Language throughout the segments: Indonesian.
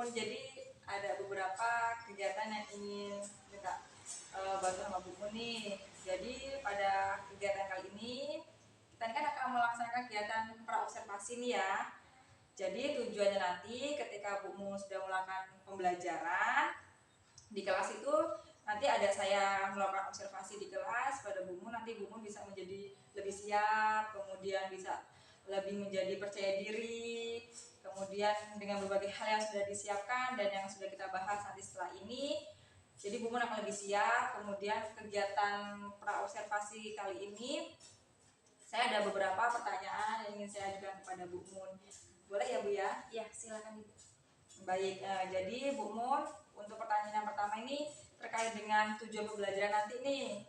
Mun, jadi ada beberapa kegiatan yang ingin minta bantu sama Bu Mun nih. Jadi pada kegiatan kali ini kita kan akan melaksanakan kegiatan praobservasi nih ya. Jadi tujuannya nanti ketika Bu Mun sudah melakukan pembelajaran di kelas itu, nanti ada saya melakukan observasi di kelas pada Bu Mun, nanti Bu Mun bisa menjadi lebih siap, kemudian bisa lebih menjadi percaya diri, kemudian dengan berbagai hal yang sudah disiapkan dan yang sudah kita bahas nanti setelah ini, jadi Bu Mun akan lebih siap. Kemudian kegiatan praobservasi kali ini saya ada beberapa pertanyaan yang ingin saya ajukan kepada Bu Mun. Boleh ya Bu ya? Ya, silakan Ibu. Baik, jadi Bu Mun, untuk pertanyaan yang pertama ini terkait dengan tujuan pembelajaran nanti nih.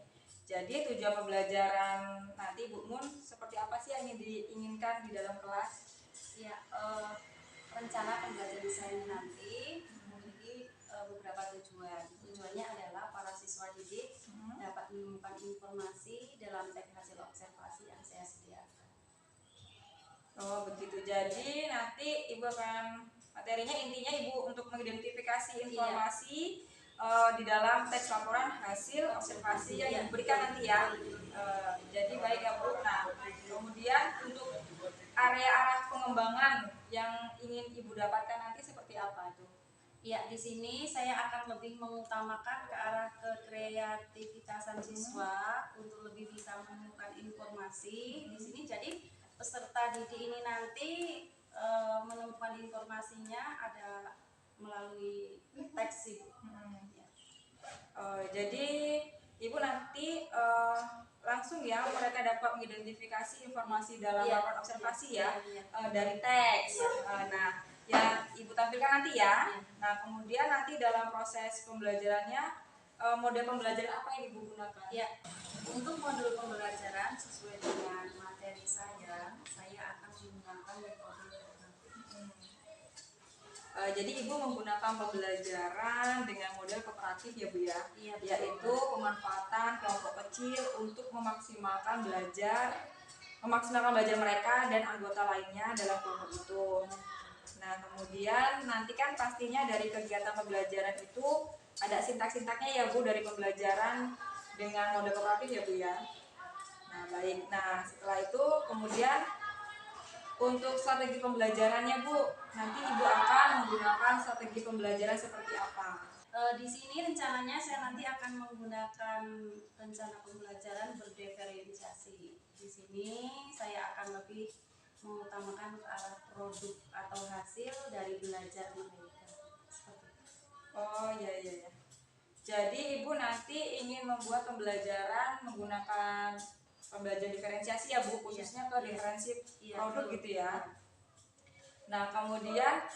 Jadi tujuan pembelajaran nanti Bu Mun seperti apa sih yang diinginkan di dalam kelas? Ya, rencana pembelajaran saya nanti memiliki beberapa tujuan. Tujuannya adalah para siswa didik dapat menemukan informasi dalam teks hasil observasi yang saya sediakan. Oh begitu. Jadi nanti Ibu akan materinya intinya Ibu untuk mengidentifikasi informasi di dalam teks laporan hasil observasi yang diberikan nanti ya. Jadi baik ya Bu. Nah kemudian untuk area arah pengembangan yang ingin Ibu dapatkan nanti seperti apa itu? Ya, di sini saya akan lebih mengutamakan ke arah kreativitasan siswa untuk lebih bisa menemukan informasi di sini. Jadi peserta didik ini nanti menemukan informasinya ada melalui teks Ibu. Jadi Ibu nanti langsung ya mereka dapat mengidentifikasi informasi dalam laporan observasi ya, dari teks. Nah yang Ibu tampilkan nanti ya. Nah kemudian nanti dalam proses pembelajarannya model pembelajaran apa yang Ibu gunakan? Ya, untuk modul pembelajaran sesuai dengan materi saya akan menggunakan metode jadi Ibu menggunakan pembelajaran dengan model kooperatif ya Bu ya, iya, yaitu pemanfaatan kelompok kecil untuk memaksimalkan belajar mereka dan anggota lainnya dalam kelompok itu. Nah kemudian nanti kan pastinya dari kegiatan pembelajaran itu ada sintak-sintaknya ya Bu dari pembelajaran dengan model kooperatif ya Bu ya. Nah baik, nah setelah itu kemudian untuk strategi pembelajarannya Bu, nanti Ibu akan menggunakan strategi pembelajaran seperti apa? Di sini rencananya saya nanti akan menggunakan rencana pembelajaran berdiferensiasi. Di sini saya akan lebih mengutamakan ke arah produk atau hasil dari belajar mereka. Seperti itu. Oh iya. Jadi Ibu nanti ingin membuat pembelajaran menggunakan pembelajaran diferensiasi ya Bu, khususnya ke diferensi produk gitu ya. Nah kemudian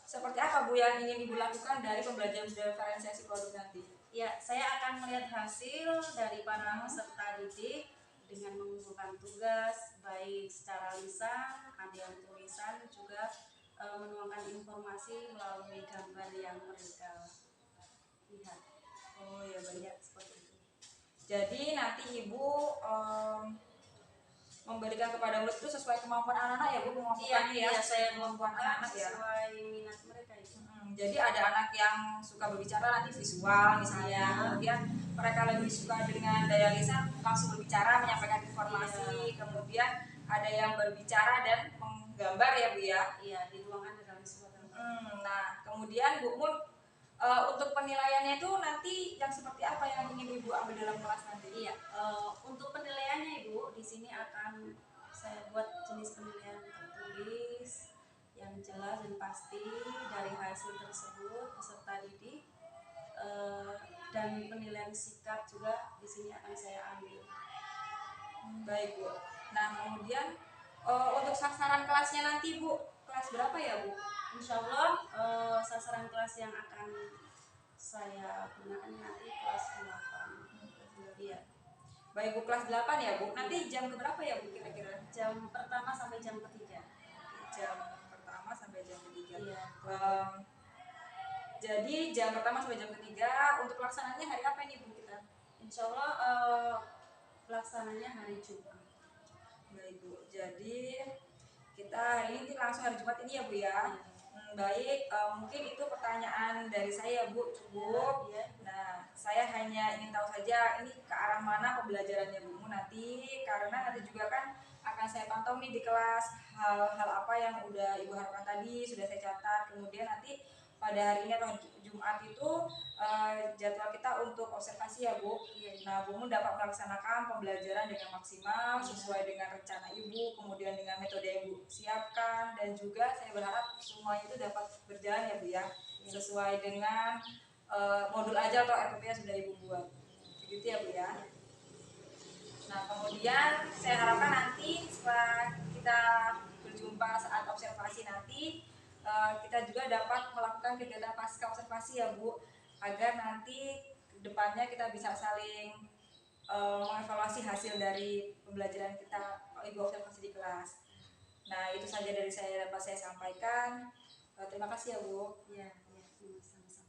seperti apa Bu yang ingin Ibu lakukan dari pembelajaran diferensiasi produk nanti? Ya, saya akan melihat hasil dari para peserta didik dengan mengumpulkan tugas baik secara lisan, ada yang tulisan, juga menuangkan informasi melalui gambar yang mereka lihat. Oh ya banyak Seperti itu. Jadi nanti Ibu memberikan kepada murid itu sesuai kemampuan anak-anak ya Bu, mengumpulkannya ya, saya kemampuan anak-anak ya. sesuai minat mereka itu. Jadi ada anak yang suka berbicara nanti visual misalnya, kemudian mereka lebih suka dengan daya lisan langsung berbicara menyampaikan informasi, kemudian ada yang berbicara dan menggambar ya Bu ya. Iya, dituangkan dalam sebuah gambar. Nah kemudian Bu Mun untuk penilaiannya itu nanti yang seperti apa yang ingin Ibu ambil dalam kelas nanti? Iya, untuk penilaiannya Ibu, di sini akan saya buat jenis penilaian tertulis yang jelas dan pasti dari hasil tersebut peserta didik, dan penilaian sikap juga di sini akan saya ambil. Baik Bu. Nah kemudian untuk sasaran kelasnya nanti Bu, kelas berapa ya Bu? Insya Allah sasaran kelas yang akan saya gunakan nanti kelas 8. Iya. Baik Bu, kelas 8 ya Bu. Nanti jam keberapa ya Bu kira-kira? Jam pertama sampai jam ketiga. Jam pertama sampai jam ketiga. Iya. Jadi jam pertama sampai jam ketiga. Untuk pelaksanaannya hari apa ini Bu kita? Insya Allah pelaksananya hari Jumat. Baik Bu. Jadi kita hari ini langsung hari Jumat ini ya Bu ya. Baik, mungkin itu pertanyaan dari saya Bu, cukup. Nah, saya hanya ingin tahu saja ini ke arah mana pembelajarannya Bu nanti, karena nanti juga kan akan saya pantau nih di kelas hal-hal apa yang udah Ibu harapkan tadi sudah saya catat. Kemudian nanti pada hari ini atau Jumat itu jadwal kita untuk observasi ya Bu. Nah, Bu dapat melaksanakan pembelajaran dengan maksimal sesuai dengan rencana Ibu, kemudian dengan metode yang Bu siapkan, dan juga saya berharap semuanya itu dapat berjalan ya Bu ya, sesuai dengan modul aja atau RPP yang sudah Ibu buat. Begitu ya Bu ya. Nah, kemudian saya harapkan nanti setelah kita berjumpa saat observasi nanti kita juga dapat melakukan kegiatan pasca observasi ya Bu, agar nanti depannya kita bisa saling mengevaluasi hasil dari pembelajaran kita Ibu observasi di kelas. Nah, itu saja dari saya dapat saya sampaikan. Terima kasih ya Bu. Ya, sama-sama.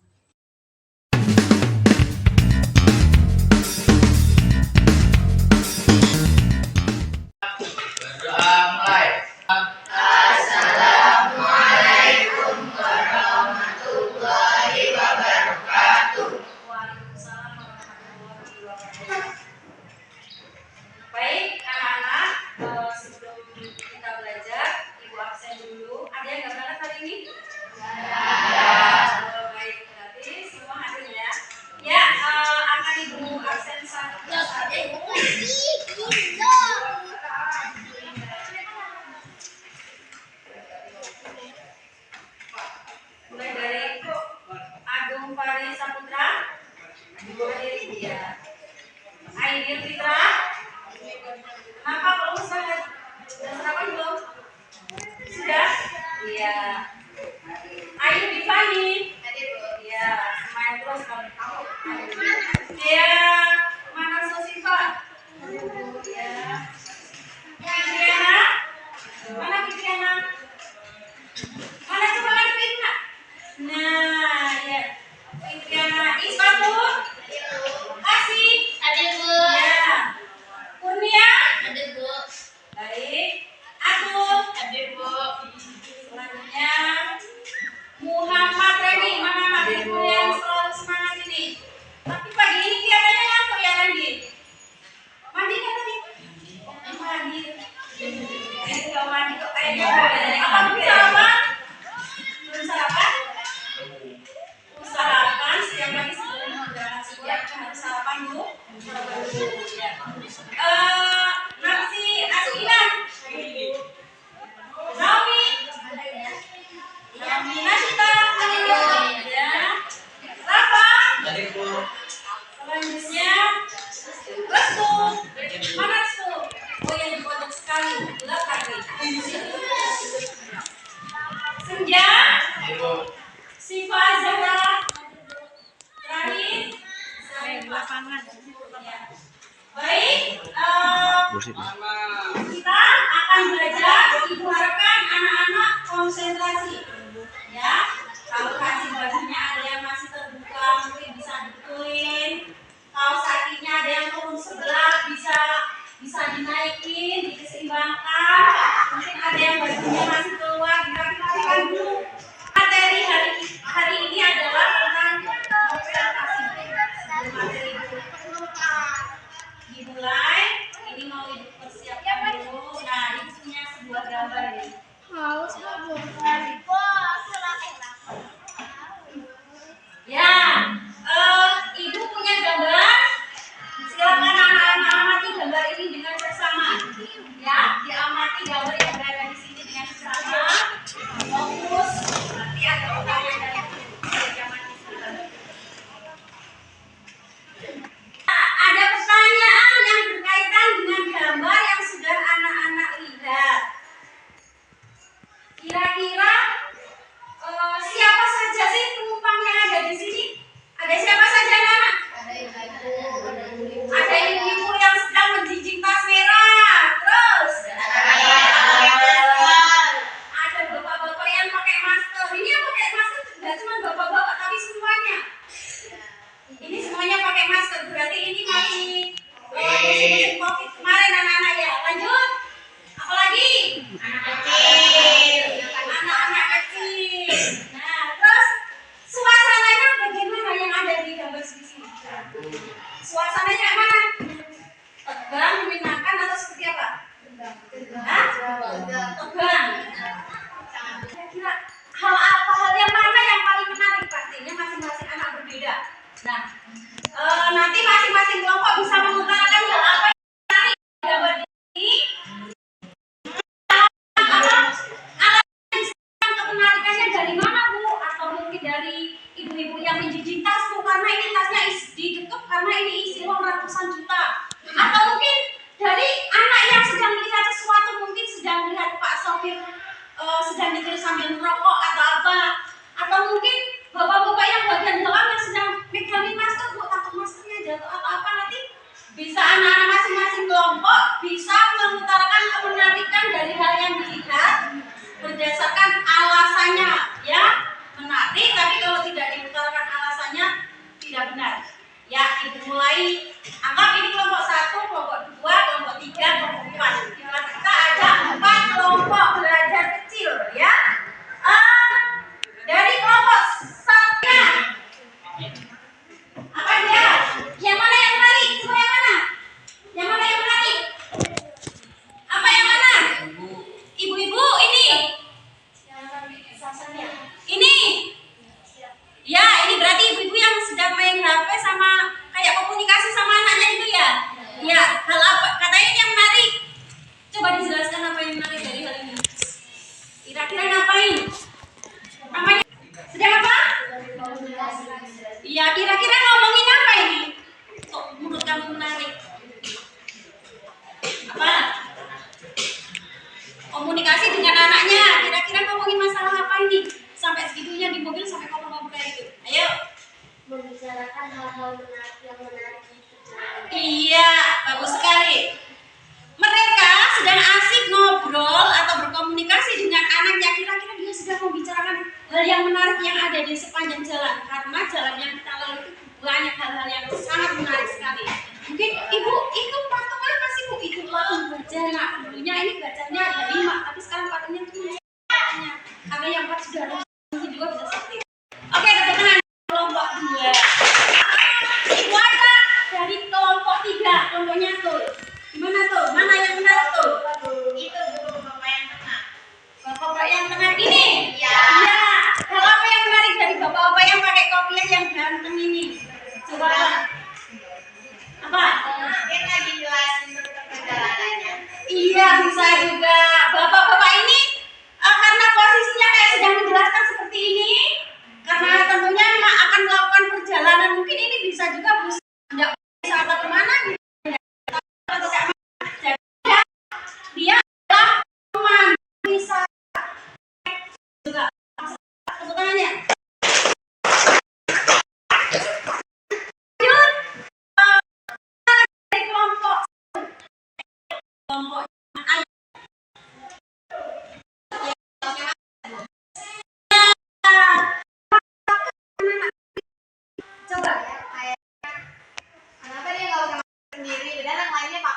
Berdoa mulai. Waalaikumsalam warahmatullahi wabarakatuh. Baik, anak-anak, sebelum kita belajar, Ibu absen dulu. Ada yang nggak berangkat hari ini? Baik, berarti semua hadir ya. Ya, akan Ibu absen satu. Mulai dari Agung Fari Saputra, hadir dia. Aidil Fitra, kenapa belum sangat? Sudah sarapan belum? Sudah? Iya. Ayu Difani, iya. Semuanya terus kalau kamu. Iya. Mana Sosifa? Iya. Fitriana, mana Fitriana? Mana coba kan Fitriana? Nah, ya. Fitriana Ismatul. Kasih. Ya. Kurnia. Baik. Atul. Selanjutnya Muhammad Reni. Mana Mas yang selalu semangat ini? Tapi pagi ini kelihatannya ngantuk ya Randi. Mandi kan tadi? Mandi. Kalau mandi kok kayaknya apa belum sarapan? Belum sarapan? Sarapan setiap pagi sebelum berangkat sekolah harus sarapan dulu. Sarapan dulu. Ya. Nafsi Asina. Naomi. Naomi Nasita. Ya. Rafa. Selanjutnya Restu. Mana Restu? Oh yang dipotong sekali. Gelap kaki. Senja. Siva Zahra. Terakhir. Lapangan. Ya. Baik. Kita akan belajar. Ibu harapkan anak-anak konsentrasi. Ya. Kalau kasih bajunya ada yang masih terbuka, mungkin bisa dibetulin. Kaos kakinya ada yang turun sebelah, bisa dinaikin, diseimbangkan. Mungkin ada yang bajunya masih keluar, dirapikan dulu. Materi hari ini adalah tentang observasi. Materi dimulai, ini mau Ibu persiapkan dulu. Nah, Ibu punya sebuah gambar ini. mulai anggap ini kelompok 1, kelompok 2, kelompok 3, kelompok 4. Di kelas kita ada 4 kelompok belajar kecil ya. Dari kelompok 1 apa dia? Yang mana yang menarik? Coba yang mana? Yang mana yang menarik? Apa yang mana? Ibu-ibu ini. Ini. Ya, ini berarti ibu-ibu yang sedang main HP sama kayak komunikasi sama anaknya itu ya. Ya, hal apa? Katanya yang menarik. Coba dijelaskan apa yang menarik dari hal ini. Kira-kira ngapain? Namanya sedang apa? Iya, kira-kira ngomongin apa ini? Kok menurut kamu menarik? Apa? Komunikasi dengan anaknya. Kira-kira ngomongin masalah apa ini? Sampai segitunya di mobil sampai ngobrol-ngobrol kayak gitu. Ayo. Membicarakan hal-hal menarik yang menarik itu. Iya, bagus sekali. Mereka sedang asik ngobrol atau berkomunikasi dengan anaknya. Kira-kira dia sedang membicarakan hal yang menarik yang ada di sepanjang jalan. Karena jalan yang kita lalui itu banyak hal-hal yang sangat menarik sekali. Mungkin ibu itu patung apa sih bu? Itu patung baja. Nah, dulunya ini bajanya ada 5, tapi sekarang patungnya cuma 4. Karena yang 4 sudah ada, mungkin juga bisa seperti itu. Oke, tepuk tangan kelompok 2. Ibu ada dari kelompok 3, kelompoknya tuh. Gimana tuh? Mana yang benar tuh? Itu bapak yang tengah. Bapak-bapak yang tengah ini? Iya. Iya. Hal apa yang menarik dari bapak-bapak yang pakai kopiah yang ganteng ini? Coba apa? Mungkin lagi jelasin tentang perjalanannya. Iya, bisa juga. Bapak-bapak ini karena posisinya kayak sedang menjelaskan seperti ini, karena tentunya akan melakukan perjalanan. Mungkin ini bisa juga tidak bisa kemana gitu. Dia adalah teman bisa juga kebutuhannya. Dari kelompok coba. Kenapa dia nggak usah sendiri? Beda yang lainnya pak.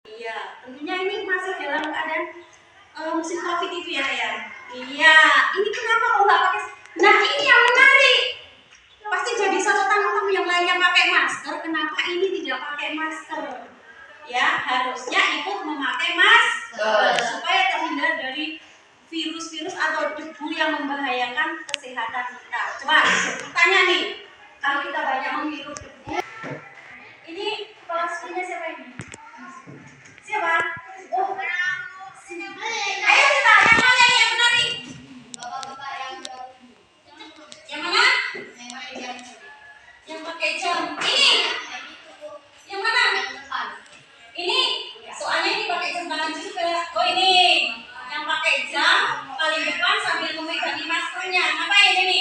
Iya, tentunya ini masih dalam keadaan musim COVID itu ya ya. Iya, ini kenapa kok nggak pakai? Nah ini yang menarik. Pasti jadi sorotan kamu yang lainnya pakai masker. Kenapa ini tidak pakai masker? Ya, harusnya ikut memakai masker supaya terhindar dari virus-virus atau debu yang membahayakan kesehatan kita. Coba tanya nih, kalau kita banyak menghirup debu, ini kepala sukunya siapa ini? Siapa? Oh, ayo kita yang mana yang menarik? Bapak-bapak yang Yang mana? yang Yang pakai jam. Ini. Yang mana? Ini. Soalnya ini pakai jam tangan juga. Oh ini. Yang pakai jam paling depan sambil memegangi maskernya. Ngapain ini?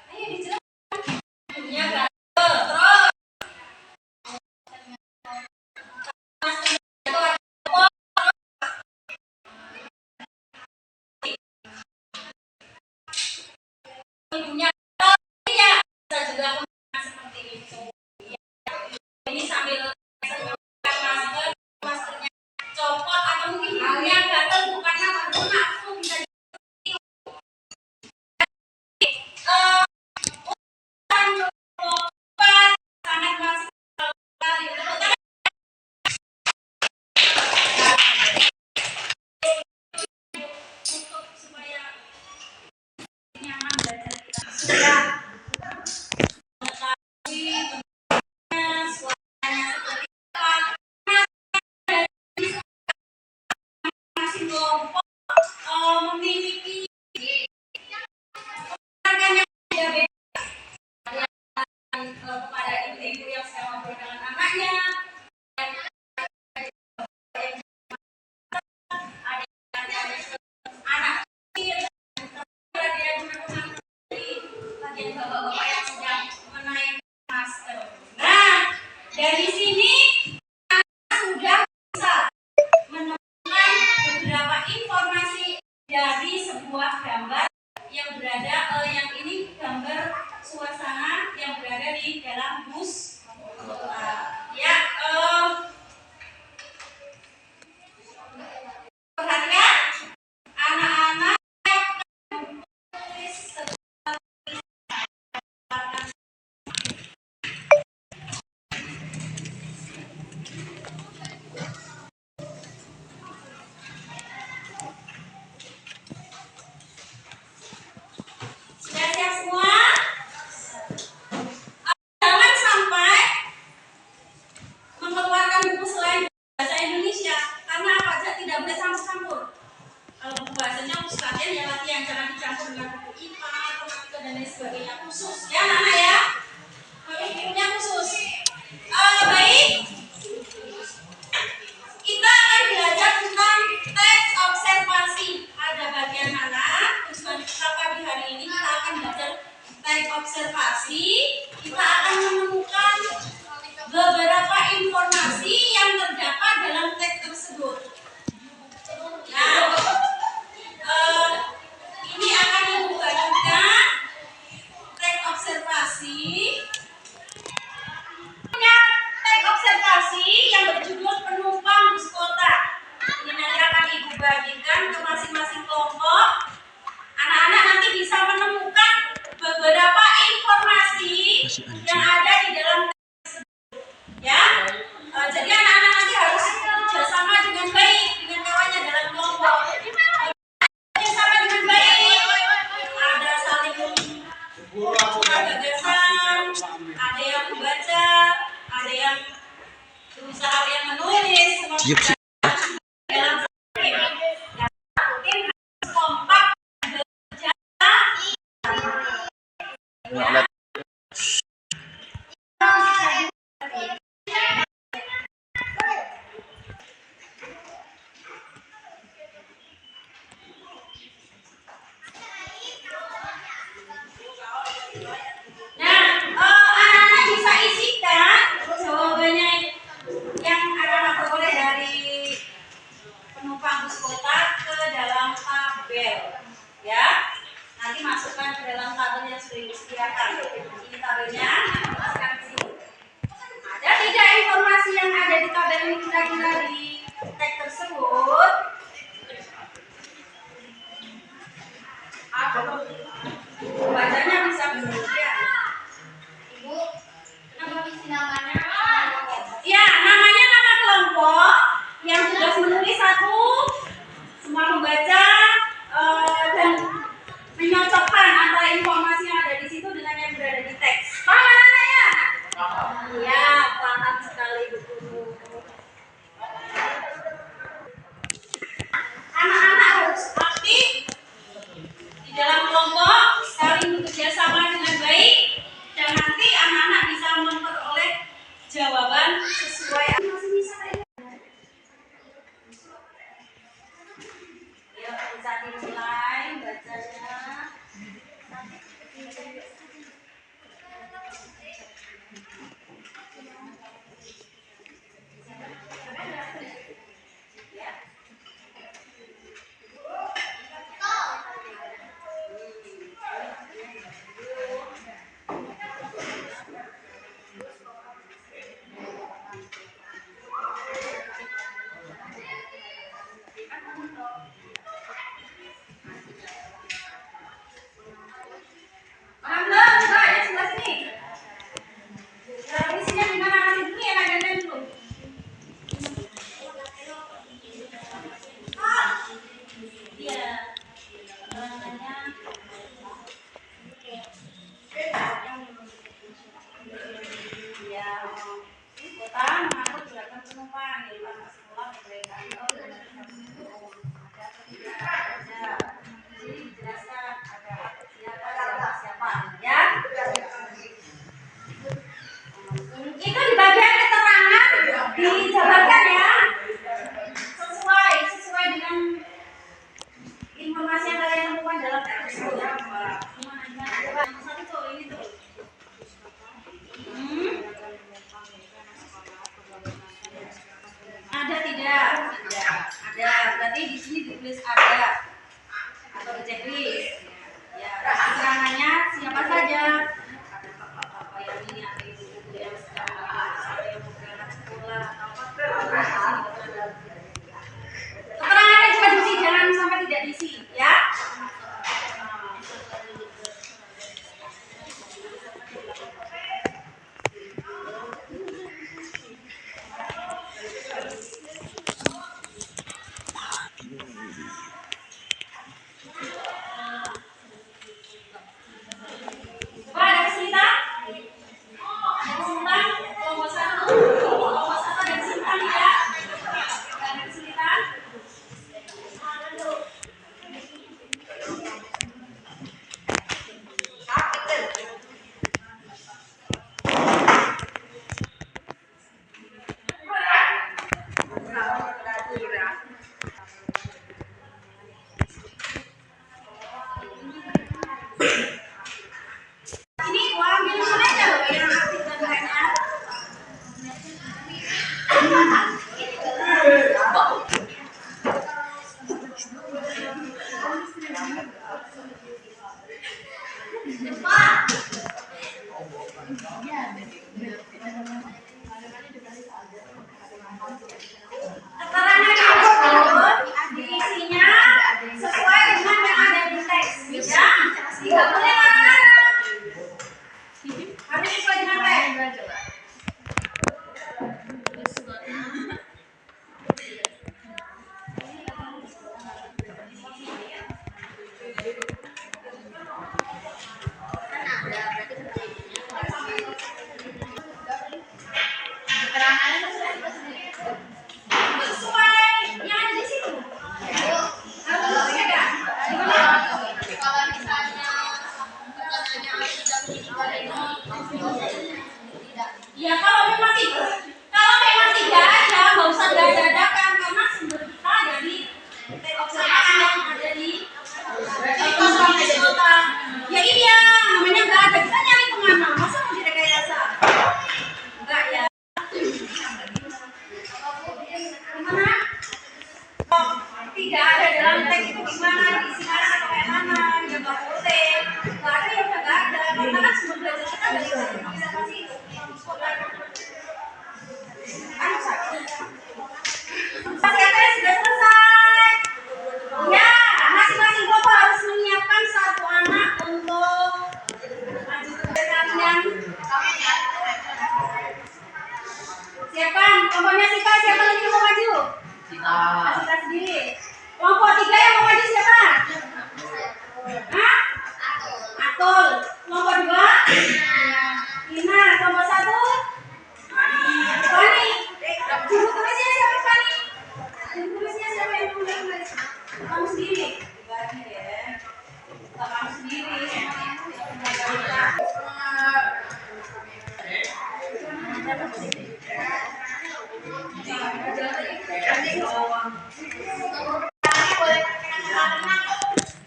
Ayo dijelaskan. Ya, gatel. Terus. Ibunya ya bisa juga seperti itu. Ini sambil menyemprotkan masker, maskernya copot atau mungkin ibunya gatel bukannya baru nafsu bisa jadi sangat masuk sekali untuk supaya nyaman belajar kita sudah mengetahui suaranya seperti apa masing kelompok memiliki tangan yang berbeda kepada ibu-ibu yang sedang ngobrol dengan anaknya, anak kecil, bagian bapak-bapak yang sedang menaik masker. Nah, dari sini sudah bisa menemukan beberapa informasi dari sebuah gambar yang berada yang ini gambar suara untuk sekalian ya latihan, jangan dicampur dengan buku IPA, matematika dan lain sebagainya, khusus ya anak ya. Kurikulumnya khusus. Baik, kita akan belajar tentang teks observasi. Ada bagian mana? Tujuan kita pagi hari ini kita akan belajar teks observasi. Kita akan menemukan beberapa informasi yang terdapat dalam teks tersebut. Nah, ini akan membagikan teks observasi. Teks observasi yang berjudul penumpang bus kota. Ini nanti akan ibu bagikan ke masing-masing kelompok. Anak-anak nanti bisa menemukan beberapa informasi yang ada di dalam teks tersebut. Ya, jadi anak-anak nanti harus bekerjasama dengan baik dengan kawannya dalam kelompok. Bekerjasama dengan baik. Ada saling tukar gagasan, ada yang membaca, ada yang berusaha yang menulis, semua dalam tim. Tim harus kompak bekerja. Ya. Anak-anak bisa isikan jawabannya yang anak-anak peroleh dari penumpang bus kota ke dalam tabel, ya. Nanti masukkan ke dalam tabel yang sudah disediakan. Ini tabelnya, nanti masukkan ke sini. Ada tidak informasi yang ada di tabel ini kira-kira di teks tersebut? Apa? Bacanya bisa berbeda. Ibu, nama visi namanya? Ya, namanya nama kelompok yang tugas menulis satu, semua membaca dan menyocokkan antara informasi yang ada di situ dengan yang berada di teks. Paham anak ya? Iya, paham sekali betul. Anak-anak harus aktif di dalam kelompok, saling bekerja sama dengan baik, dan nanti anak-anak bisa memperoleh jawaban sesuai. Masih bisa ya? Ya, bisa dimulai bacanya. Paham belum? Coba ya sebelah sini. Isinya gimana? Masih dulu ya, gantian dulu. Iya. Namanya ya, kota mengangkut beragam penumpang dari anak sekolah berbagai kantor dan ada atau tidak ada. Jadi dijelaskan ada siapa ya. Itu di bagian keterangan dijabarkan ya, sesuai dengan informasi yang kalian temukan dalam teks tersebut. Coba satu tuh ini tuh. Ada tidak? Ada. Berarti di sini ditulis ada atau di checklist. Ya, keterangannya siapa saja? Ada bapak-bapak yang ini, ada ibu-ibu yang sedang ada yang mau berangkat sekolah atau apa. Keterangannya cuma diisi, jangan sampai tidak diisi, ya. Ya kalau memang tidak ada, nggak usah dadakan karena sumber kita dari observasi yang ada di kampus kota. Ya iya, namanya nggak ada, kita nyari kemana? Masa mau direkayasa? Enggak ya. Gimana? Oh, tidak ada dalam teks itu gimana? Diisikan atau kayak mana? Ya nggak boleh. Nggak ada ya udah nggak ada. Karena kan sumber belajar kita dari observasi itu kampus kota. Kegiatannya sudah selesai. Ya, masing-masing kelompok harus menyiapkan satu anak untuk lanjut kegiatannya. Siapkan, kelompoknya Sita, siapa lagi yang mau maju? Sita sendiri. Kelompok 3 yang mau maju siapa? Hah? Atul. Kelompok 2? Lina. Kelompok 1? Fani. Juru tulisnya siapa Fani? Juru tulisnya siapa yang mau nulis? Kamu sendiri. Kamu sendiri.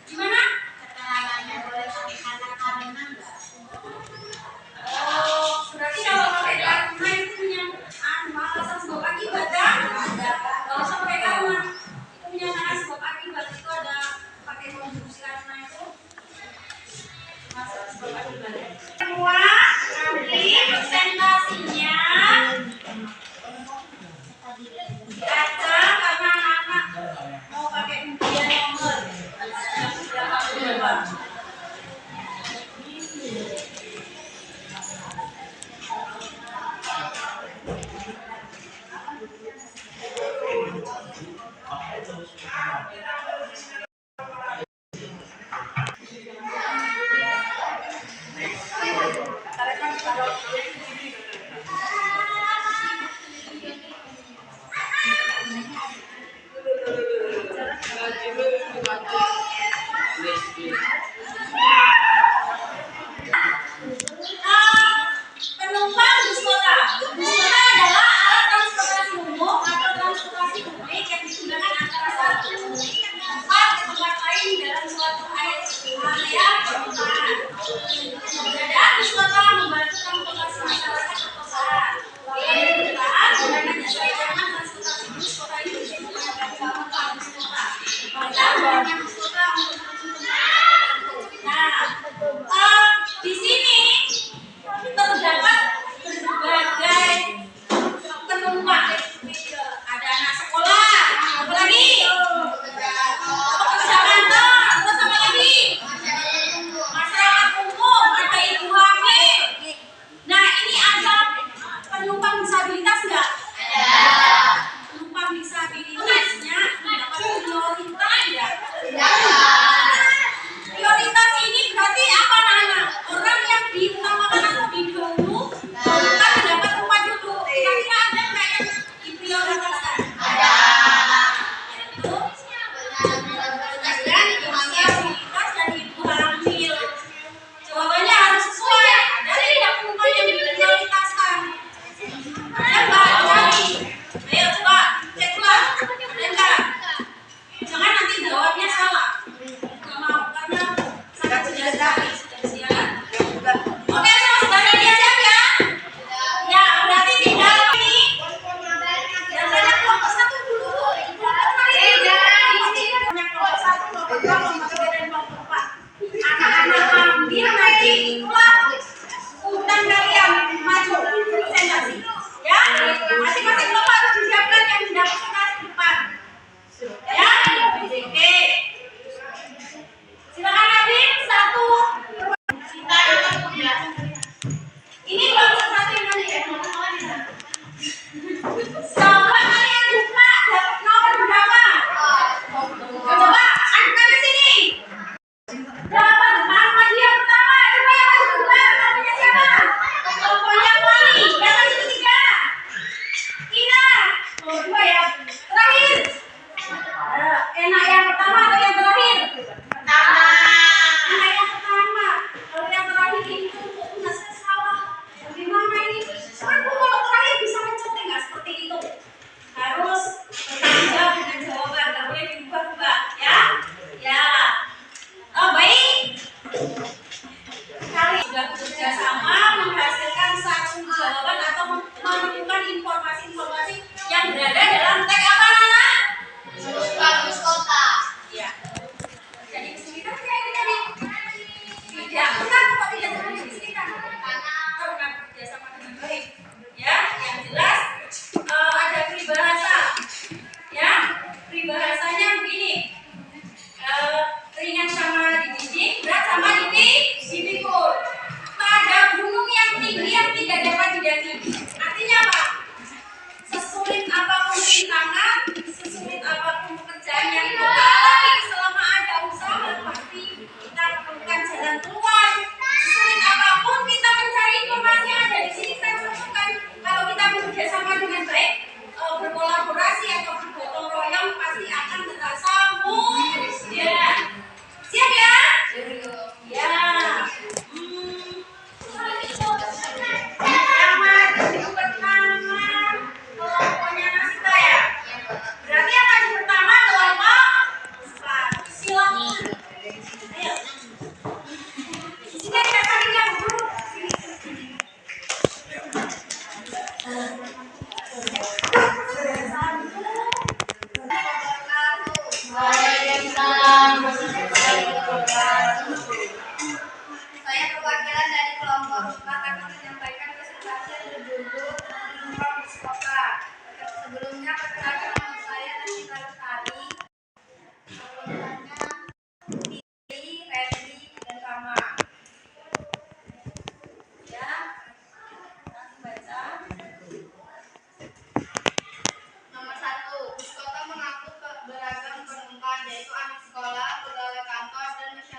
Gimana? Oh, berarti kalau pakai karena itu punya alasan sebab akibat kan? Kalau usah pakai karena itu punya alasan sebab akibat itu ada pakai konjungsi karena itu masuk sebab akibat. Semua nanti presentasinya dibaca karena anak-anak mau pakai undian nomor yang 32. Penumpang bus kota. Bus kota adalah alat transportasi umum atau transportasi publik yang digunakan antara satu tempat ke tempat lain dalam suatu area perkotaan. Dan bus kota membantu transportasi masyarakat perkotaan. Perkotaan menggunakan jasa layanan transportasi bus kota ini menggunakan penumpang bus kota. Kita menggunakan bus kota untuk di sini terdapat berbagai penumpang. Ada anak sekolah, apa lagi? Pekerja kantor, terus apa lagi? Masyarakat umum, ada ibu hamil. Nah, ini ada penumpang disabilitas enggak? Ada. Penumpang disabilitasnya mendapat prioritas enggak? Prioritas ini berarti apa anak-anak? Orang yang diutamakan atau didahulu kan mendapat tempat duduk. Kira-kira ada nggak yang diprioritaskan? Ada. Itu dan disabilitas dan ibu hamil. Jawabannya harus sesuai. Ada tidak penumpang yang diprioritaskan? Ada nggak? Cari. Ayo coba cek ulang. Ada nggak? Jangan nanti jawabnya salah. Nggak mau karena sangat sudah sekali. Oke, semua sudah dia siap ya? Ya, berarti tinggal ini. Biasanya kelompok 1 dulu. Kelompok 1, kelompok 2, kelompok 3, dan kelompok 4. Anak-anak ambil nanti itulah urutan kalian maju presentasi. Ya, masing-masing kelompok harus disiapkan yang sudah presentasi depan. Ya, oke. Silakan Nadine, 1.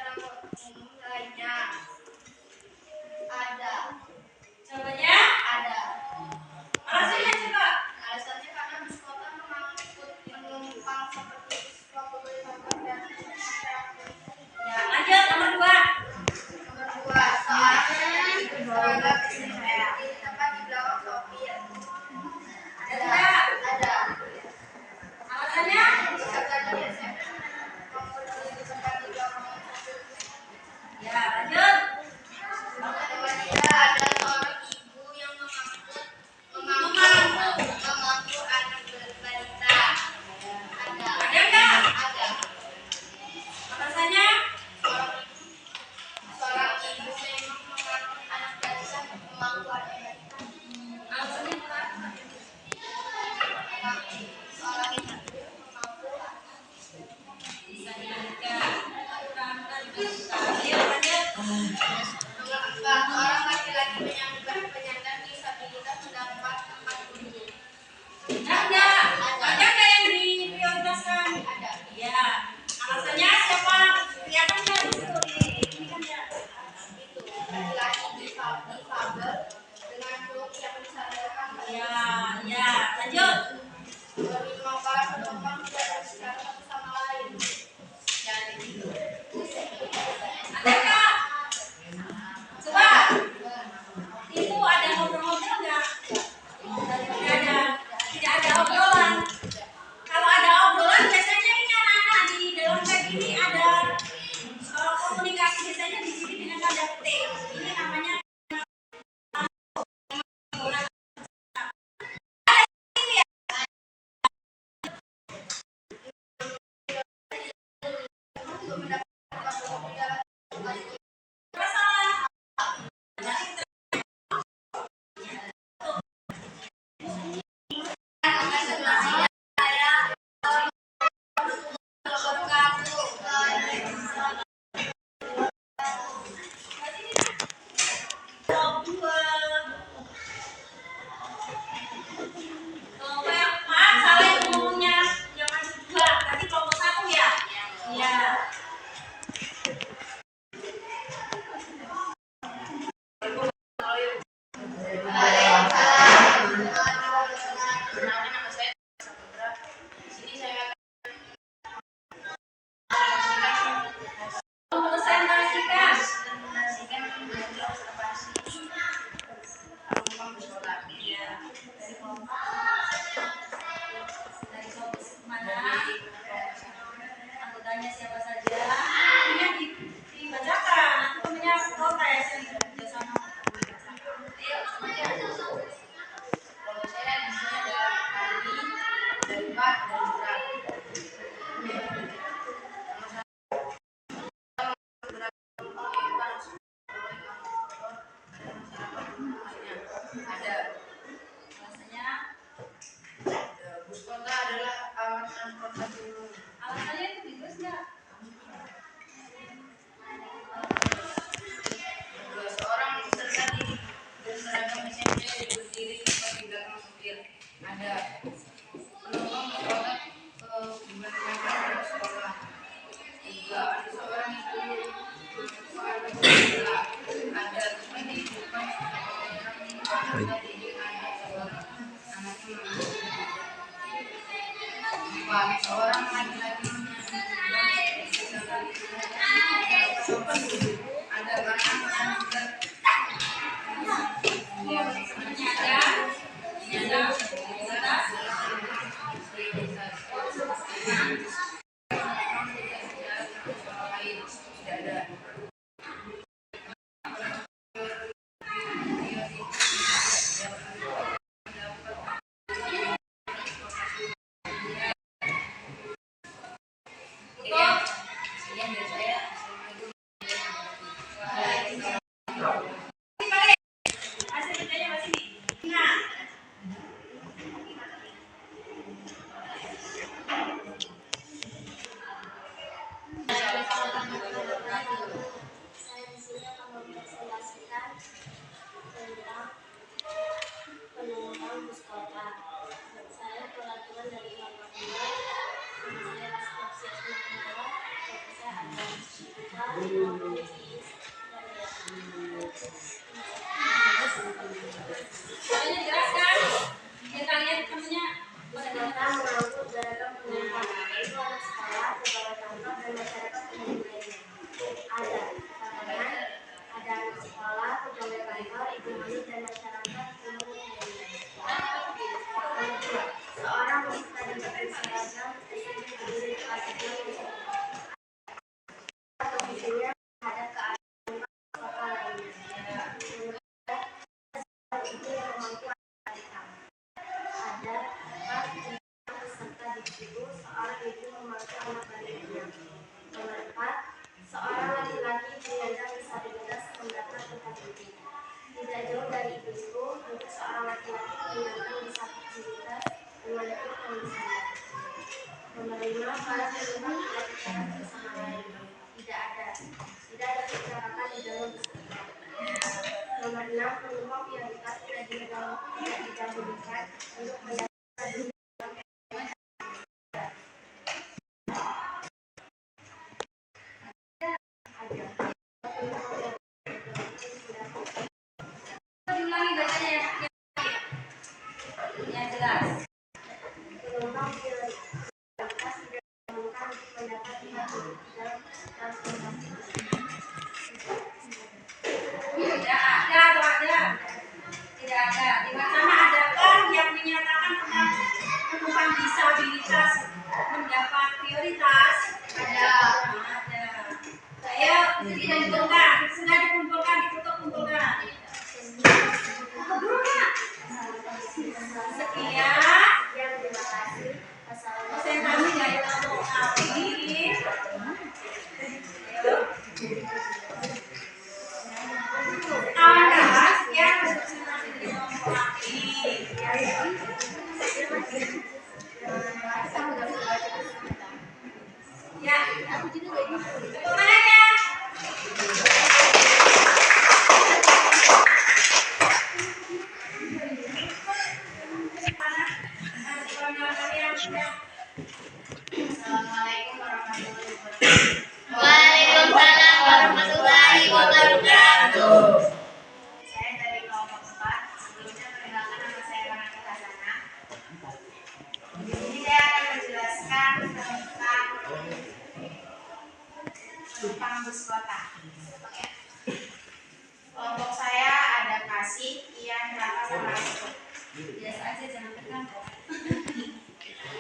secara umum lainnya? Ada. Jawabannya Ada. alasannya coba. Alasannya karena bus kota mengangkut penumpang seperti siswa, pegawai kantor, dan masyarakat. Ya, lanjut nomor 2. Nomor 2, soalnya seragam SNM ditempatkan di belakang sopir. Ada. Ada. Alasannya? Seragam SNM mengurangi ditempatkan di belakang sopir. Ya, lanjut. Nomor 3, ada seorang ibu yang mengambil anak balita. Ada. Ada nggak? Ada. Alasannya? Seorang ibu memang mengangkut anak balita, memangku anak balita. Alasannya apa? Seorang ibu memangku anak. Bisa dilanjutkan. Ayo, lanjut. Nomor 4, seorang laki-laki penyandang disabilitas mendapat tempat duduk. Ada nggak yang diprioritaskan? Ada. Ya. Alasannya siapa? Kelihatan nggak di situ? Ini kan ya. Itu laki-laki difabel dengan peluk yang disadarkan. Ya, ya. Lanjut. Nomor 5, para penumpang tidak berbicara satu sama lain. Jadi Ada nggak? Coba. Itu ada ngobrol-ngobrol nggak? Tidak ada. Tidak ada obrolan. Kalau ada obrolan biasanya ini anak-anak di dalam tag ini ada komunikasi biasanya di sini dengan tanda petik. Ini namanya masalah. Maaf, salah itu ngomongnya. Yang masih 2. Berarti kelompok 1 ya? Iya. Presentasikan. Iya. Dari kelompok mana? Anggotanya siapa saja? Ini dibacakan. Nanti namanya protes yang kerjasama. Ayo, semuanya. kalau saya di sini ada Ari, ada Pak, dan Bram. Ada. Alasannya? Bus kota adalah alat transportasi umum. Alasannya itu ditulis nggak? Kedua, seorang peserta didik berseragam SMP berdiri tepat di belakang sopir. Ada. Penumpang bus kota dibandingkan dengan sekolah. 3, ada seorang ibu mengantar balita. Ada. Tempat di depan seorang peserta didik anak seorang anaknya mengambil. 4, seorang laki-laki ada barang yang sudah Ini ada. Ini ada. Atas. tidak ada. Sekian dari saya. Hasil kerjanya masih nih. Nah. Assalamualaikum warahmatullahi wabarakatuh. Soalnya jelaskan. Ya kalian temennya Wisata mengangkut beragam penumpang, yaitu anak sekolah, pegawai kantor, dan masyarakat umum lainnya. Ada kalangan, ada anak sekolah, pegawai kantor, ibu hamil, dan masyarakat umum lainnya. Nomor 2. Seorang peserta didik seragam SMP berdiri di kelas 6 posisinya menghadap ke arah kota lainnya. Nomor 3. Ibu yang memangku anak hitam. Ada 4 peserta didik itu, seorang ibu memangku anak balita. Nomor 4. Seorang laki-laki penyandang disabilitas mendaftar tempat didik. Tidak jauh dari itu, untuk seorang laki-laki penyandang disabilitas memiliki kondisinya. Nomor 5. Para penumpang tidak bicara bersama lain. Tidak ada percakapan di dalam peserta. Nomor 6. Penumpang prioritas tidak didahulukan untuk mendapatkan duduk aja. diulangi bacanya yang jelas. Penumpang prioritas tidak didahulukan untuk mendapat tempat duduk di dalam transportasi. Tidak ada atau ada? Tidak ada. Di sana adakah yang menyatakan tentang penumpang disabilitas mendapat prioritas? Ada. Ayo dikumpulkan. Sudah dikumpulkan, ditutup kumpulkan. Sekian. Terima kasih. Presentasi dari kelompok kami. Kawan-kawan, sekian presentasi dari kelompok kami. Ya, tepuk tangannya. Assalamualaikum warahmatullahi wabarakatuh. Waalaikumsalam warahmatullahi wabarakatuh. Saya dari kelompok 4. Sebelumnya perkenalkan, nama saya Ranata Hasana. Di sini saya akan menjelaskan tentang penumpang bus kota. Kelompok saya ada Kasih, Ian, Raka, sama Resto. Biasa aja, jangan tekan kok.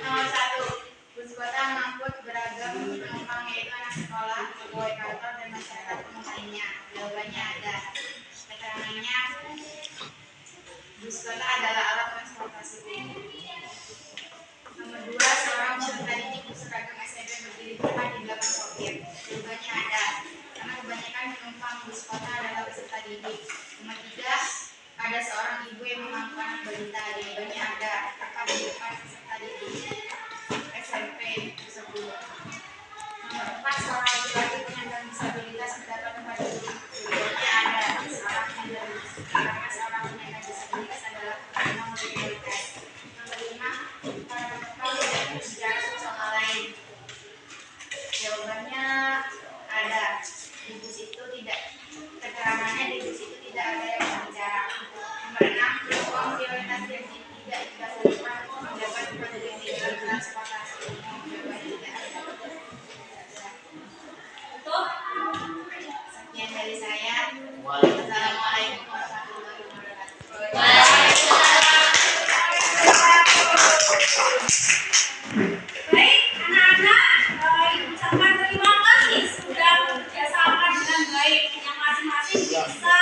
Nomor 1. Bus kota mengangkut beragam penumpang, yaitu anak sekolah, pegawai kantor, dan masyarakat umum lainnya. Jawabannya ada. Keterangannya, bus kota adalah alat transportasi umum. Nomor 2. Seorang peserta didik berseragam SMP berdiri tepat di belakang sopir. Jawabannya ada. Karena kebanyakan penumpang bus kota adalah peserta didik. Nomor 3. Ada seorang ibu yang memangku anak balita. Jawabannya ada. Tepat di depan peserta didik SMP tersebut. Nomor 4. Seorang laki-laki penyandang disabilitas mendapat tempat duduk. Jawabannya ada. Karena seorang penyandang disabilitas adalah penyandang prioritas. Nomor 5. Para penumpang tidak berbicara satu sama lain. Jawabannya ada. Di bus itu tidak, keterangannya di bus itu tidak ada yang berbicara. Nomor 6. Penumpang prioritas yang tidak didahulukan mendapat tempat duduk di dalam transportasi umum. Jawabannya tidak ada. Tutup. Sekian dari saya. Assalamualaikum warahmatullahi wabarakatuh. Baik, anak-anak, Ibu ucapkan terima kasih sudah bekerjasama dengan baik. Yang masing-masing bisa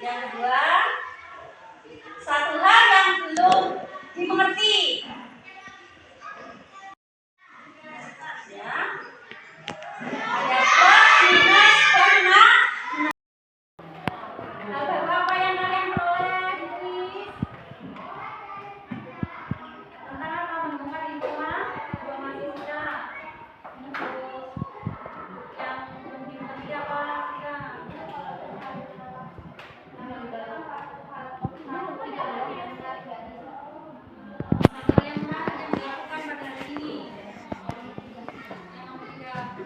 Yang kedua, satu hal yang belum dimengerti. Ya. Ada plus, minus, karena. Ada apa yang kalian peroleh di kuis? Tentang apa? Menemukan informasi sudah. Terus yang belum dimengerti apa? Satu yang menarik yang dilakukan pada hari ini. Yang nomor 3.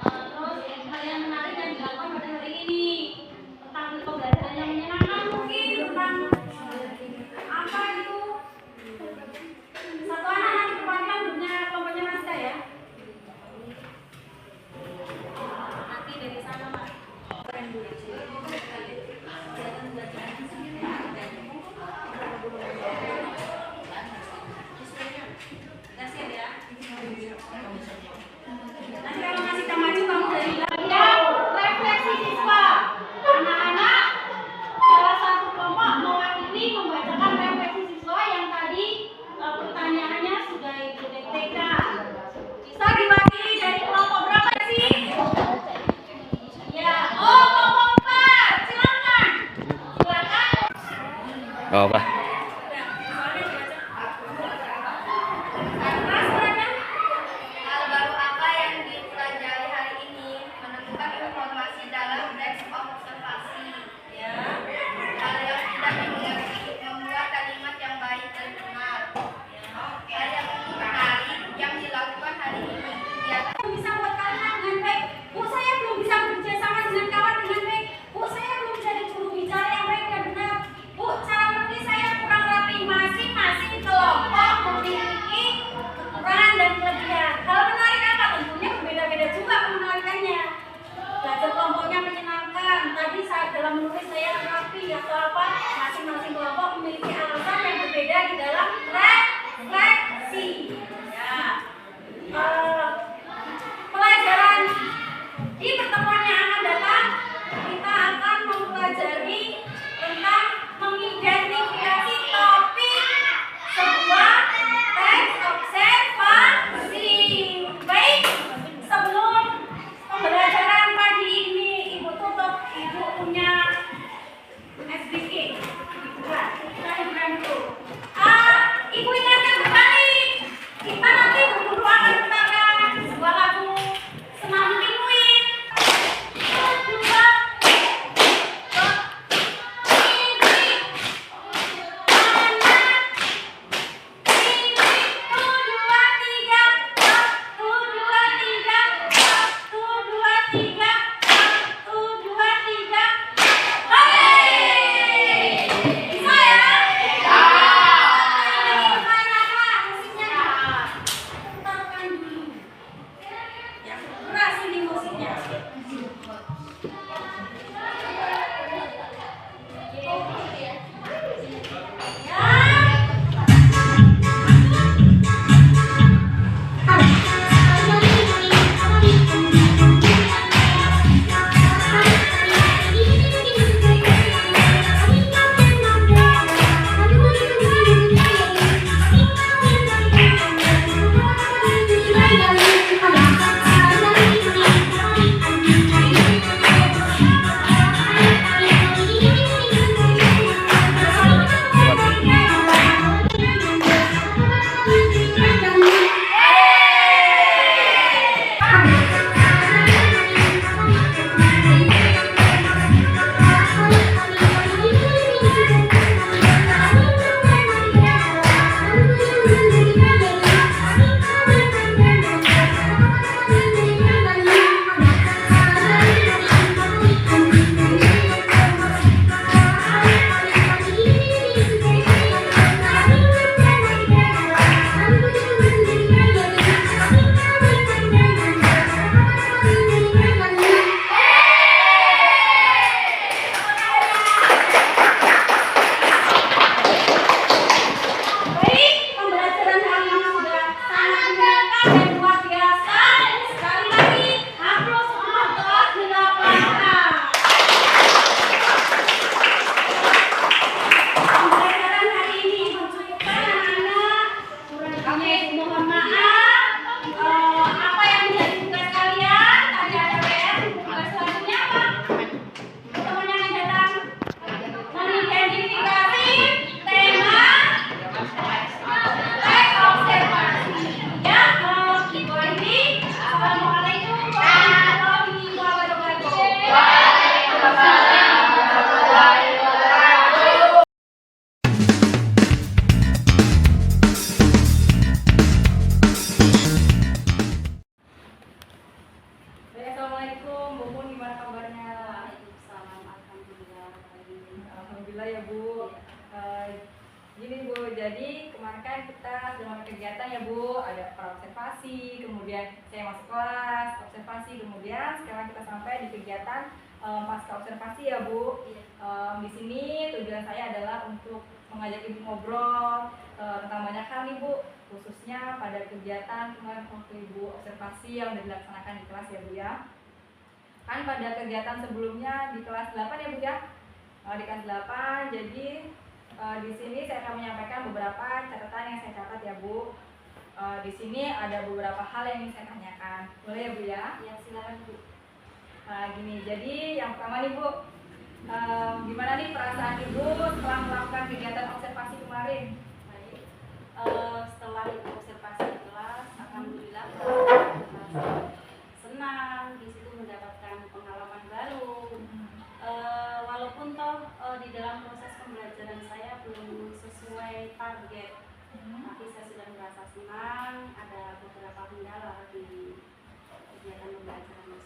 Terus hal yang menarik yang dilakukan pada hari ini tentang pembelajaran yang menyenangkan mungkin tentang apa itu. Satu anak nanti kebanyakan punya kelompoknya masih ya. Nanti dari sana Mas. Kasihan ya. Nanti kalau masih tak maju kamu dari belakang. Refleksi siswa. Anak-anak salah satu kelompok mewakili membacakan refleksi siswa yang tadi pertanyaannya sudah Ibu diktekan. Bisa diwakili dari kelompok berapa sih? Ya, oh kelompok 4. Silakan. Oh, apa? Hal baru apa yang dipelajari hari ini? Menemukan informasi dalam teks observasi. Ya. Hal yang tidak dimengerti, membuat kalimat yang baik dan benar. Hal yang menarik yang dilakukan hari ini. Kegiatan Bisa buat kalian dengan baik. Bu, saya belum bisa bekerja sama dengan kawan dengan baik. Bu, saya belum jadi juru bicara yang baik dan benar. Bu, cara menulis saya kurang rapi. Masing-masing kelompok memiliki kekurangan dan kelebihan. Kalau menarik apa? Tentunya berbeda-beda juga menarikannya. Belajar kelompoknya menyenangkan. Tadi saat dalam menulis saya rapi atau apa? Masing-masing kelompok memiliki alasan yang berbeda di dalam refleksi. Ya. Pelajaran di pertemuan yang akan datang kita akan mempelajari tentang mengidentifikasi topik sebuah teks observasi. Baik, sebelum pembelajaran pagi ini Ibu tutup, Ibu punya SBK. Kita liburan dulu. Ibu ingatkan kembali, kita nanti berburu akan mendengarkan sebuah lagu Senam Pinguin. Dua, Thank you. Assalamualaikum Bu Mun, gimana kabarnya? Waalaikumsalam, alhamdulillah. Alhamdulillah ya Bu. Gini Bu, jadi kemarin kan kita sudah mulai kegiatan ya Bu, ada praobservasi, kemudian saya masuk kelas, observasi, kemudian sekarang kita sampai di kegiatan pasca observasi ya Bu. Di sini tujuan saya adalah untuk mengajak Ibu ngobrol tentang banyak hal nih Bu, khususnya pada kegiatan kemarin waktu Ibu observasi yang sudah dilaksanakan di kelas ya Bu ya. Kan pada kegiatan sebelumnya di kelas 8 ya Bu ya, di kelas 8, jadi di sini saya akan menyampaikan beberapa catatan yang saya catat ya Bu. Di sini ada beberapa hal yang ingin saya tanyakan, boleh ya Bu ya? Ya, silakan Bu. Gini, jadi yang pertama nih Bu, gimana nih perasaan Ibu setelah melakukan kegiatan observasi kemarin? Baik. Setelah itu observasi di kelas, alhamdulillah senang di situ mendapatkan pengalaman baru. Walaupun toh di dalam proses pembelajaran saya belum sesuai target, tapi saya sudah merasa senang. Ada beberapa kendala di kegiatan pembelajaran tersebut.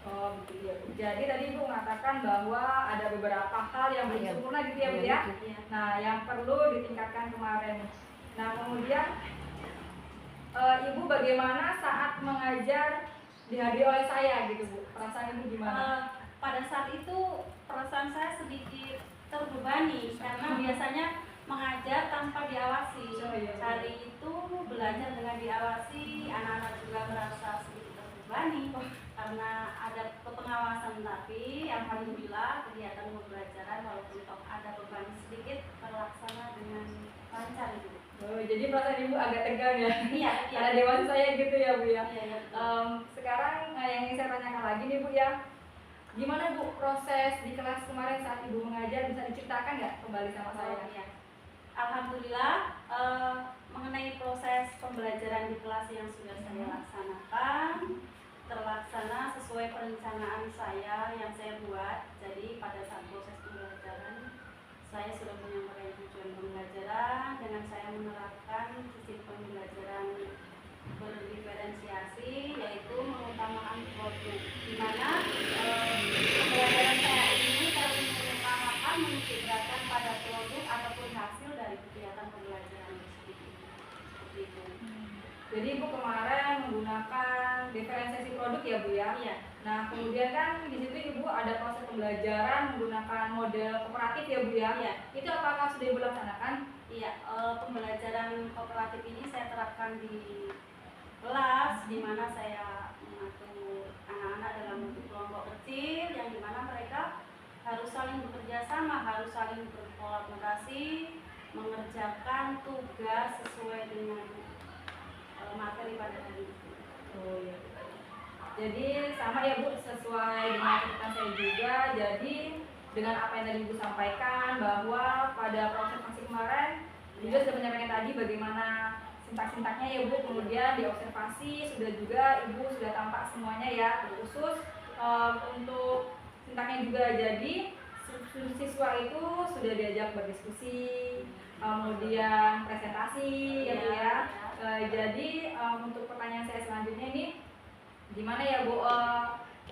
Oh begitu ya Bu. Jadi tadi Ibu mengatakan bahwa ada beberapa hal yang belum sempurna gitu ya Bu ya. Iya. Nah yang perlu ditingkatkan kemarin. Nah kemudian Ibu bagaimana saat mengajar dihadiri oleh saya gitu Bu? Perasaan Ibu gimana? Pada saat itu perasaan saya sedikit terbebani karena biasanya mengajar tanpa diawasi. Oh, iya. Hari itu belajar dengan diawasi, anak-anak juga merasa sedikit terbebani karena ada kepengawasan, tapi alhamdulillah kegiatan pembelajaran walaupun toh ada beban sedikit terlaksana dengan lancar gitu. Oh, jadi perasaan Ibu agak tegang ya? Iya, Karena dewasa saya gitu ya Bu ya. Iya, iya. Sekarang yang ingin saya tanyakan lagi nih Bu ya, gimana Bu proses di kelas kemarin saat Ibu mengajar, bisa diceritakan nggak kembali sama saya? Iya. Alhamdulillah mengenai proses pembelajaran di kelas yang sudah saya laksanakan terlaksana sesuai perencanaan saya yang saya buat. Jadi pada saat proses pembelajaran saya sudah menyampaikan tujuan pembelajaran dengan saya menerapkan sistem pembelajaran berdiferensiasi, yaitu mengutamakan produk, di mana pembelajaran saya ini terus mengutamakan menitikberatkan pada produk ataupun hasil dari kegiatan pembelajaran tersebut. Seperti itu. Jadi Ibu kemarin menggunakan diferensiasi produk ya Bu ya? Iya. Nah kemudian kan di situ Ibu ada proses pembelajaran menggunakan model kooperatif ya Bu ya? Iya. Itu apakah sudah Ibu laksanakan? Iya, pembelajaran kooperatif ini saya terapkan di kelas, di mana saya mengatur anak-anak dalam bentuk kelompok kecil yang dimana mereka harus saling bekerja sama, harus saling berkolaborasi, mengerjakan tugas sesuai dengan materi pada hari itu. Oh iya. Jadi sama ya Bu, sesuai dengan cerita saya juga. Jadi dengan apa yang tadi Ibu sampaikan bahwa pada observasi kemarin juga sudah menyampaikan tadi bagaimana sintak-sintaknya ya Bu, kemudian di observasi sudah juga Ibu sudah tampak semuanya ya, khusus untuk sintaknya juga. Jadi siswa itu sudah diajak berdiskusi, kemudian presentasi ya Bu ya. Jadi untuk pertanyaan saya selanjutnya ini, gimana ya Bu,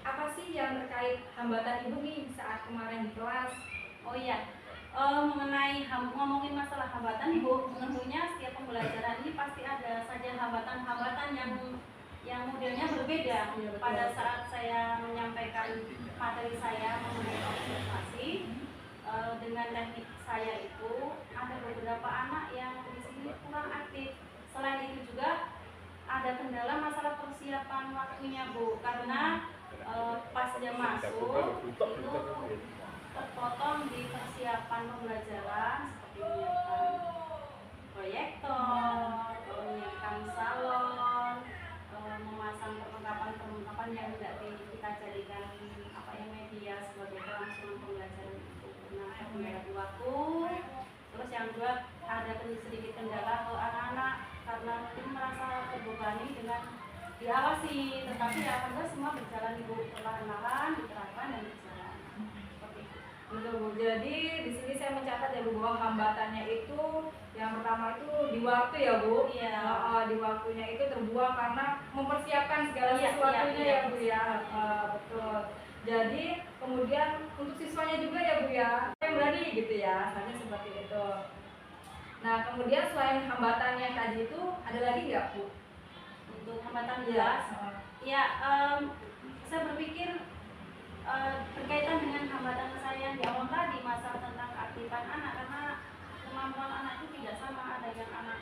apa sih yang terkait hambatan Ibu nih saat kemarin di kelas? Oh iya, mengenai ngomongin masalah hambatan Ibu, tentunya setiap pembelajaran ini pasti ada saja hambatan-hambatan yang modelnya berbeda. Iya, betul. Pada saat saya menyampaikan materi saya mengenai observasi, dengan teknik saya itu ada beberapa anak yang di sini kurang aktif. Selain itu juga ada kendala masalah persiapan waktunya Bu, karena pas dia masuk itu terpotong di persiapan pembelajaran seperti menyiapkan proyektor, menyiapkan salon, memasang perlengkapan-perlengkapan yang tidak kita jadikan media sebagai kelangsungan pembelajaran itu. Nah, kendala di waktu. Terus yang kedua ada sedikit kendala ke anak-anak karena mungkin merasa terbebani dengan diawasi, tetapi alhamdulillah semua berjalan Ibu, perlahan-lahan diterapkan dan berjalan. Seperti itu. Betul Bu. Jadi di sini saya mencatat ya Bu bahwa hambatannya itu yang pertama itu di waktu ya Bu. Iya. Di waktunya itu terbuang karena mempersiapkan segala Iya, sesuatunya iya, ya Bu Bu ya. Betul. Jadi kemudian untuk siswanya juga ya Bu ya, yang berani gitu ya, misalnya seperti itu. Nah kemudian selain hambatan yang tadi itu ada lagi nggak Bu? Untuk hambatan Iya. kelas, ya saya berpikir berkaitan dengan hambatan saya yang di awal tadi, masalah tentang keaktifan anak, karena kemampuan anak itu tidak sama, ada yang anak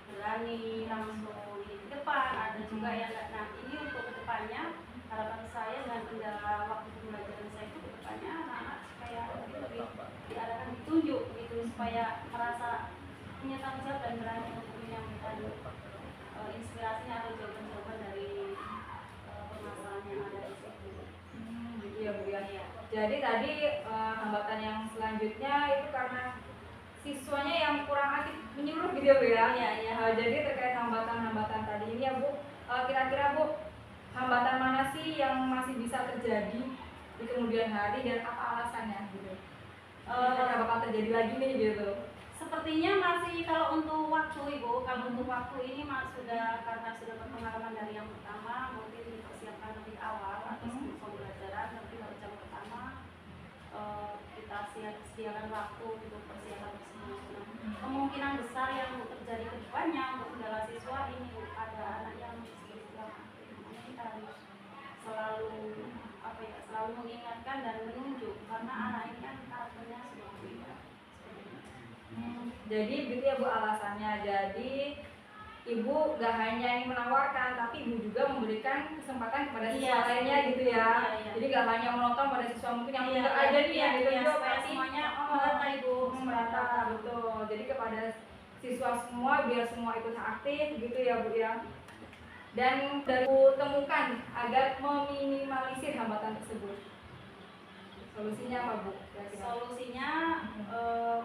berani langsung di depan, ada juga yang enggak. Nah ini untuk kedepannya harapan saya dengan kendala waktu pembelajaran saya itu kedepannya anak-anak supaya lebih diarahkan ditunjuk gitu, supaya merasa punya tanggung jawab dan berani untuk menyampaikan inspirasinya atau jawaban-jawaban dari permasalahan yang ada di situ. Gitu ya Bu ya. Jadi tadi hambatan yang selanjutnya itu karena siswanya yang kurang aktif menyuruh gitu ya Bu ya. Iya. Jadi terkait hambatan-hambatan tadi ini ya Bu, kira-kira Bu hambatan mana sih yang masih bisa terjadi di kemudian hari dan apa alasannya gitu? Apakah bakal terjadi lagi nih gitu? Sepertinya masih, kalau untuk waktu Ibu, kalau untuk waktu ini sudah, karena sudah berpengalaman dari yang pertama, mungkin dipersiapkan lebih awal atau sebelum pembelajaran, nanti pada jam pertama kita sediakan waktu untuk persiapan tersebut. Kemungkinan besar yang terjadi ke depannya untuk kendala siswa ini ada anak yang kurang aktif, makanya kita harus selalu selalu mengingatkan dan menunjuk, karena anak ini kan karakternya sudah berbeda. Jadi begitu ya Bu alasannya. Jadi Ibu gak hanya ingin menawarkan, tapi Ibu juga memberikan kesempatan kepada siswa lainnya gitu ya. Iya. Jadi gak hanya menonton pada siswa mungkin yang pintar Iya, aja nih yang gitu juga, supaya tapi semuanya merata Ibu, merata, betul. Jadi kepada siswa semua biar semua ikut aktif gitu ya Bu ya. Dan dari Bu temukan agar meminimalisir hambatan tersebut. Solusinya apa Bu? Kira-kira? Solusinya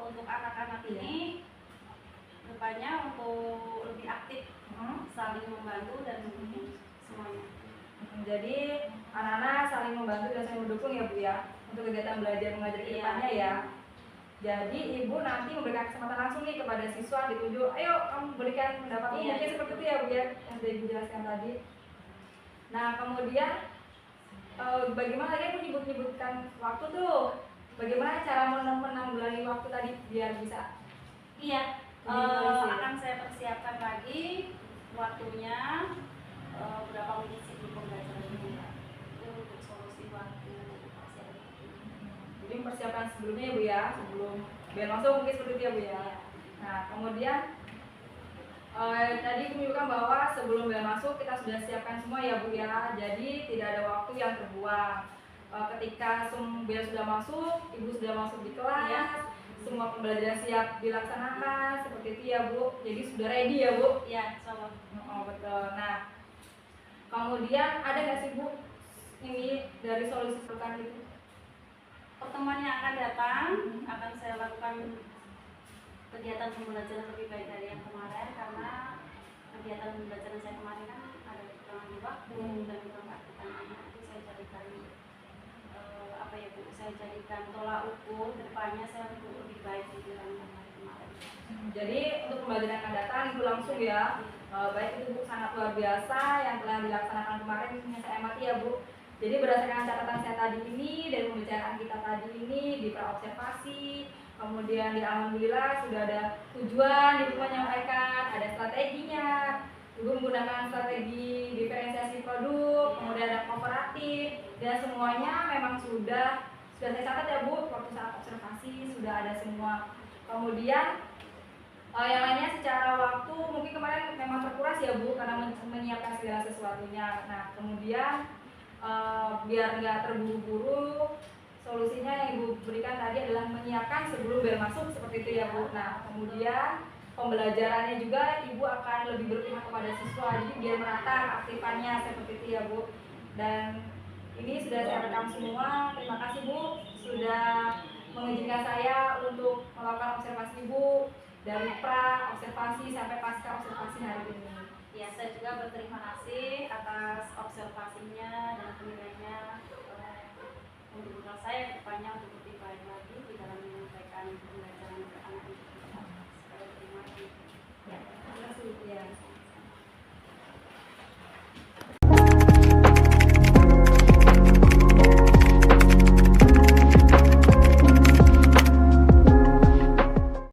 untuk anak-anak ini depannya untuk lebih aktif, saling membantu dan mendukung semuanya. Jadi anak-anak saling membantu dan saling mendukung ya Bu ya untuk kegiatan belajar mengajar ke depannya ya. Jadi Ibu nanti memberikan kesempatan langsung nih kepada siswa, ditunjuk, ayo kamu berikan pendapatmu, mungkin seperti itu ya Bu ya yang sudah Ibu jelaskan tadi. Nah kemudian bagaimana tadi menyebutkan waktu tuh, bagaimana cara menanggulangi waktu tadi biar bisa? Iya, akan saya persiapkan lagi waktunya berapa menit sebelum pembelajaran ini itu untuk solusi waktu persiapan. Jadi persiapan sebelumnya ya Bu ya, sebelum biar langsung mungkin seperti itu ya Bu ya. Nah kemudian tadi menunjukkan bahwa sebelum bel masuk kita sudah siapkan semua ya Bu ya. Jadi tidak ada waktu yang terbuang. Ketika bel sudah masuk, Ibu sudah masuk di kelas, semua pembelajaran siap dilaksanakan seperti itu ya Bu. Jadi sudah ready ya Bu. Iya, insyaallah. Betul. Nah kemudian ada nggak sih Bu ini dari solusi pertanyaan itu? Pertemuan yang akan datang akan saya lakukan kegiatan pembelajaran lebih baik dari yang kemarin, karena kegiatan pembelajaran saya kemarin kan ada kekurangan di waktu dan kurang aktifan anak, itu saya jadikan saya jadikan tolak ukur kedepannya saya untuk lebih baik dari kemarin. Jadi untuk pembelajaran yang akan datang Ibu langsung ya, baik itu Bu sangat luar biasa yang telah dilaksanakan kemarin, yang saya amati ya Bu. Jadi berdasarkan catatan saya tadi ini dan pembicaraan kita tadi ini di praobservasi, kemudian di alhamdulillah sudah ada tujuan Ibu menyampaikan, ada strateginya. Ibu menggunakan strategi diferensiasi produk, kemudian ada kooperatif, dan semuanya memang sudah saya catat ya Bu, waktu saat observasi sudah ada semua. Kemudian yang lainnya secara waktu mungkin kemarin memang terkuras ya Bu karena menyiapkan segala sesuatunya. Nah kemudian biar nggak terburu-buru, solusinya yang Ibu berikan tadi adalah menyiapkan sebelum bel masuk seperti itu ya Bu. Nah kemudian pembelajarannya juga Ibu akan lebih berpihak kepada siswa, jadi biar merata aktifannya seperti itu ya Bu. Dan ini sudah saya rekam semua. Terima kasih Bu sudah mengizinkan saya untuk melakukan observasi Ibu dari pra observasi sampai pasca observasi hari ini. Ya, saya juga berterima kasih atas observasinya dan penilaiannya untuk saya ke depannya untuk lebih baik lagi di dalam menyampaikan pembelajaran ke anak-anak. Saya terima kasih. Ya, terima kasih. Ya.